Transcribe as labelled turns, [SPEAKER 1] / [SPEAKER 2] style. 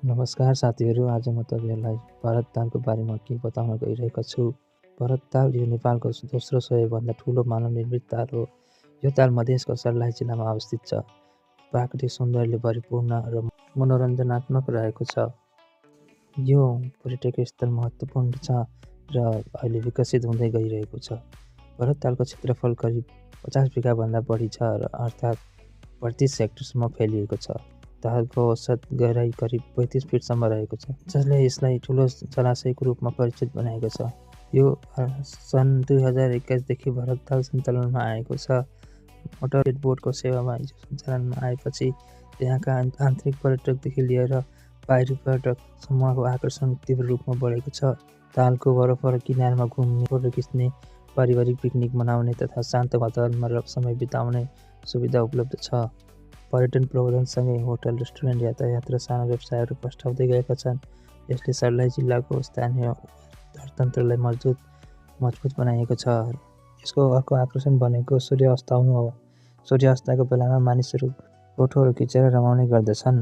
[SPEAKER 1] नमस्कार साथीहरू, आज म तपाईँहरूलाई भरत तालको बारेमा केही बताउन गइरहेको छु। भरत ताल यो नेपालको दोस्रो सबैभन्दा ठुलो मानव निर्मित ताल हो। यो ताल मधेसको सर्लाही जिल्लामा अवस्थित छ। प्राकृतिक सौन्दर्यले परिपूर्ण र मनोरञ्जनात्मक रहेको छ। यो पर्यटकीय स्थल महत्त्वपूर्ण छ र अहिले विकसित हुँदै गइरहेको छ। भरत तालको क्षेत्रफल करिब 50 बिघाभन्दा बढी छ र अर्थात् 32 हेक्टरसम्म फैलिएको छ। तालको औसत गहिराई करिब 35 फिटसम्म रहेको छ, जसले यसलाई ठुलो जलाशयको रूपमा परिचित बनाएको छ। यो सन् 2021 देखि भरत ताल सञ्चालनमा आएको छ। मोटर बोटको सेवामा हिजो सञ्चालनमा आएपछि त्यहाँका आन्तरिक पर्यटकदेखि लिएर बाहिरी पर्यटकसम्मको आकर्षण तीव्र रूपमा बढेको छ। तालको वरपर किनारमा घुम्ने, फोटो खिच्ने, पारिवारिक पिकनिक मनाउने तथा शान्त वातावरणमा समय बिताउने सुविधा उपलब्ध छ। पर्यटन प्रबन्धनसँगै होटल, रेस्टुरेन्ट, यातायात र साना व्यवसायहरू फस्टाउँदै गएका छन्। यसले सर्लाही जिल्लाको स्थानीय अर्थतन्त्रलाई मजबुत बनाएको छ। यसको अर्को आकर्षण भनेको सूर्यास्त हो। सूर्यास्तको बेलामा मानिसहरू फोटोहरू खिचेर रमाउने गर्दछन्।